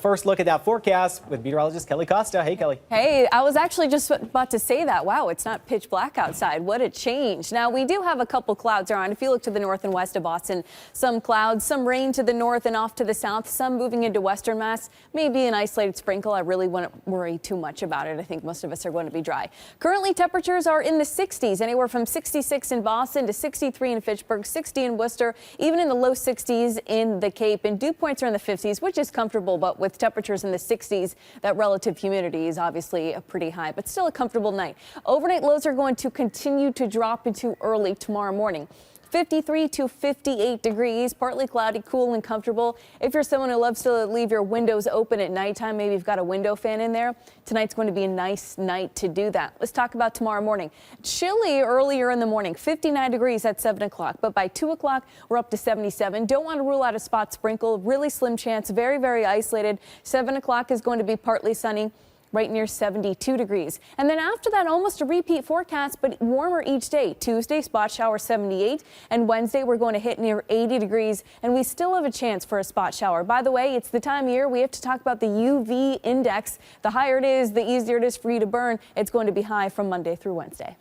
First look at that forecast with meteorologist Kelly Costa. Hey, Kelly. Hey, I was actually just about to say that. Wow, it's not pitch black outside. What a change. Now, we do have a couple clouds around. If you look to the north and west of Boston, some clouds, some rain to the north and off to the south, some moving into western Mass. Maybe an isolated sprinkle. I really wouldn't worry too much about it. I think most of us are going to be dry. Currently, temperatures are in the 60s, anywhere from 66 in Boston to 63 in Fitchburg, 60 in Worcester, even in the low 60s in the Cape. And dew points are in the 50s, which is comfortable, but with temperatures in the 60s, that relative humidity is obviously pretty high, but still a comfortable night. Overnight lows are going to continue to drop into early tomorrow morning. 53 to 58 degrees, partly cloudy, cool and comfortable. If you're someone who loves to leave your windows open at nighttime, maybe you've got a window fan in there, tonight's going to be a nice night to do that. Let's talk about tomorrow morning. Chilly earlier in the morning, 59 degrees at 7 o'clock, but by 2 o'clock, we're up to 77. Don't want to rule out a spot sprinkle, really slim chance, very, very isolated. 7 o'clock is going to be partly sunny, right near 72 degrees. And then after that, almost a repeat forecast, but warmer each day. Tuesday, spot shower 78, and Wednesday we're going to hit near 80 degrees, and we still have a chance for a spot shower. By the way, it's the time of year we have to talk about the UV index. The higher it is, the easier it is for you to burn. It's going to be high from Monday through Wednesday.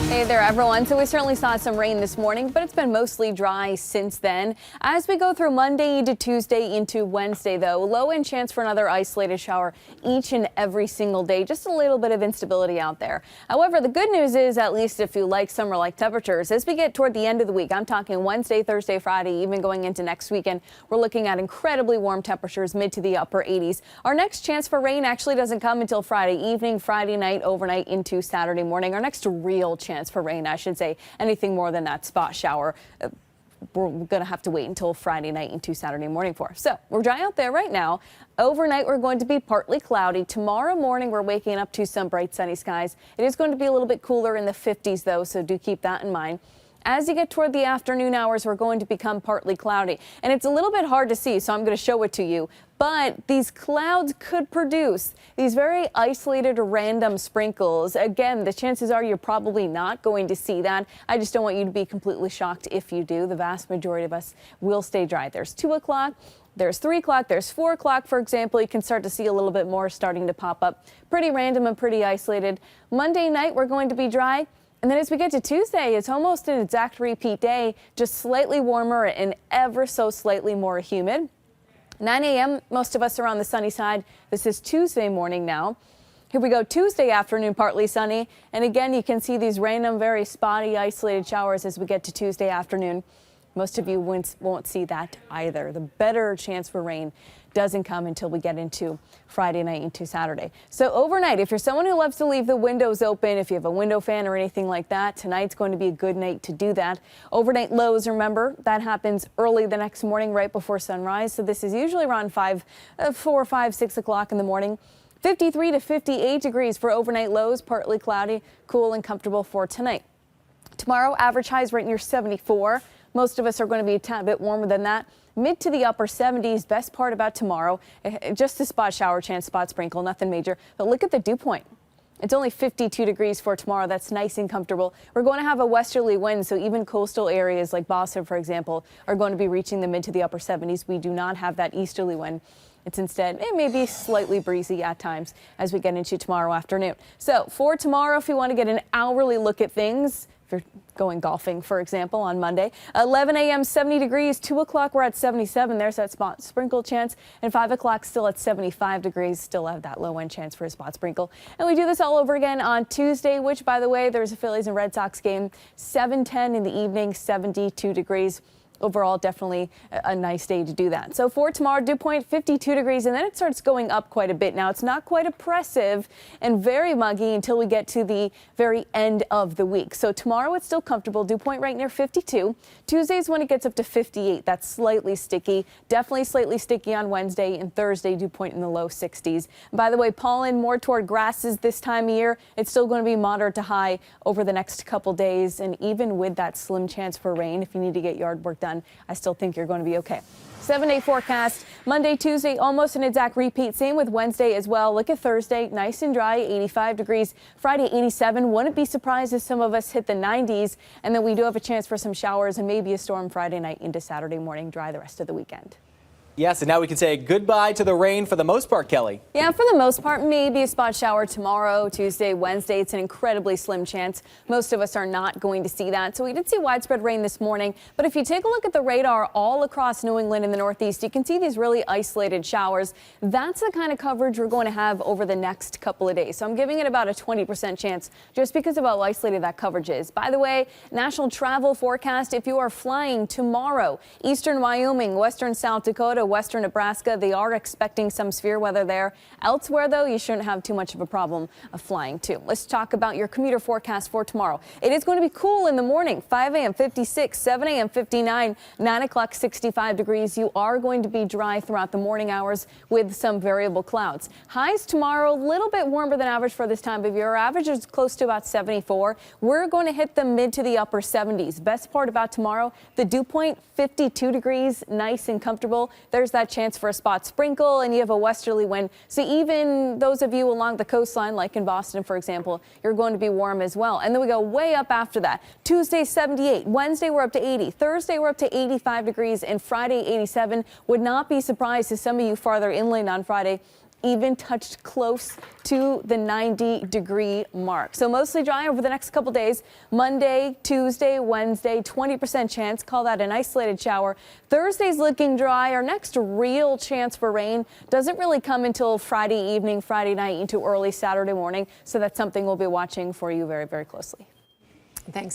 Hey there, everyone. So we certainly saw some rain this morning, but it's been mostly dry since then. As we go through Monday to Tuesday into Wednesday, though, low end chance for another isolated shower each and every single day. Just a little bit of instability out there. However, the good news is, at least if you like summer-like temperatures, as we get toward the end of the week, I'm talking Wednesday, Thursday, Friday, even going into next weekend, we're looking at incredibly warm temperatures, mid to the upper 80s. Our next chance for rain actually doesn't come until Friday evening, Friday night, overnight into Saturday morning. Our next real chance for rain, I should say. Anything more than that spot shower, we're going to have to wait until Friday night into Saturday morning for. So we're dry out there right now. Overnight, we're going to be partly cloudy. Tomorrow morning, we're waking up to some bright sunny skies. It is going to be a little bit cooler in the 50s, though, so do keep that in mind. As you get toward the afternoon hours, we're going to become partly cloudy. And it's a little bit hard to see, so I'm going to show it to you. But these clouds could produce these very isolated or random sprinkles. Again, the chances are you're probably not going to see that. I just don't want you to be completely shocked if you do. The vast majority of us will stay dry. There's 2 o'clock. There's 3 o'clock, there's 4 o'clock, for example. You can start to see a little bit more starting to pop up. Pretty random and pretty isolated. Monday night, we're going to be dry. And then as we get to Tuesday, it's almost an exact repeat day, just slightly warmer and ever so slightly more humid. 9 a.m., most of us are on the sunny side. This is Tuesday morning now. Here we go, Tuesday afternoon, partly sunny. And again, you can see these random, very spotty, isolated showers as we get to Tuesday afternoon. Most of you won't see that either. The better chance for rain doesn't come until we get into Friday night into Saturday. So overnight, if you're someone who loves to leave the windows open, if you have a window fan or anything like that, tonight's going to be a good night to do that. Overnight lows, remember, that happens early the next morning, right before sunrise. So this is usually around 4, 5, 6 o'clock in the morning. 53 to 58 degrees for overnight lows, partly cloudy, cool and comfortable for tonight. Tomorrow, average highs right near 74. Most of us are going to be a tad bit warmer than that. Mid to the upper 70s. Best part about tomorrow, just a spot shower chance, spot sprinkle, nothing major. But look at the dew point. It's only 52 degrees for tomorrow. That's nice and comfortable. We're going to have a westerly wind, so even coastal areas like Boston, for example, are going to be reaching the mid to the upper 70s. We do not have that easterly wind. It's instead, it may be slightly breezy at times as we get into tomorrow afternoon. So for tomorrow, if you want to get an hourly look at things, if you're going golfing, for example, on Monday, 11 a.m. 70 degrees, 2 o'clock we're at 77. There's that spot sprinkle chance, and 5 o'clock still at 75 degrees. Still have that low end chance for a spot sprinkle. And we do this all over again on Tuesday, which, by the way, there's a Phillies and Red Sox game, 7:10 in the evening, 72 degrees. Overall, definitely a nice day to do that. So for tomorrow, dew point 52 degrees, and then it starts going up quite a bit. Now, it's not quite oppressive and very muggy until we get to the very end of the week. So tomorrow, it's still comfortable. Dew point right near 52. Tuesday's when it gets up to 58. That's slightly sticky. Definitely slightly sticky on Wednesday, and Thursday, dew point in the low 60s. By the way, pollen more toward grasses this time of year. It's still going to be moderate to high over the next couple days, and even with that slim chance for rain, if you need to get yard work done, I still think you're going to be okay. 7-day forecast. Monday, Tuesday, almost an exact repeat. Same with Wednesday as well. Look at Thursday, nice and dry, 85 degrees. Friday, 87. Wouldn't be surprised if some of us hit the 90s. And then we do have a chance for some showers and maybe a storm Friday night into Saturday morning. Dry the rest of the weekend. Yes, and now we can say goodbye to the rain for the most part, Kelly. Yeah, for the most part, maybe a spot shower tomorrow, Tuesday, Wednesday. It's an incredibly slim chance. Most of us are not going to see that. So we did see widespread rain this morning. But if you take a look at the radar all across New England and the Northeast, you can see these really isolated showers. That's the kind of coverage we're going to have over the next couple of days. So I'm giving it about a 20% chance just because of how isolated that coverage is. By the way, national travel forecast, if you are flying tomorrow, eastern Wyoming, western South Dakota, western Nebraska, they are expecting some severe weather there. Elsewhere, though, you shouldn't have too much of a problem of flying, too. Let's talk about your commuter forecast for tomorrow. It is going to be cool in the morning, 5 a.m. 56, 7 a.m. 59, 9 o'clock 65 degrees. You are going to be dry throughout the morning hours with some variable clouds. Highs tomorrow, a little bit warmer than average for this time of year. Our average is close to about 74. We're going to hit the mid to the upper 70s. Best part about tomorrow, the dew point, 52 degrees, nice and comfortable. There's that chance for a spot sprinkle, and you have a westerly wind. So even those of you along the coastline, like in Boston, for example, you're going to be warm as well. And then we go way up after that. Tuesday, 78. Wednesday, we're up to 80. Thursday, we're up to 85 degrees. And Friday, 87. Would not be surprised if some of you farther inland on Friday even touched close to the 90-degree mark. So mostly dry over the next couple days. Monday, Tuesday, Wednesday, 20% chance. Call that an isolated shower. Thursday's looking dry. Our next real chance for rain doesn't really come until Friday evening, Friday night into early Saturday morning. So that's something we'll be watching for you very, very closely. Thanks.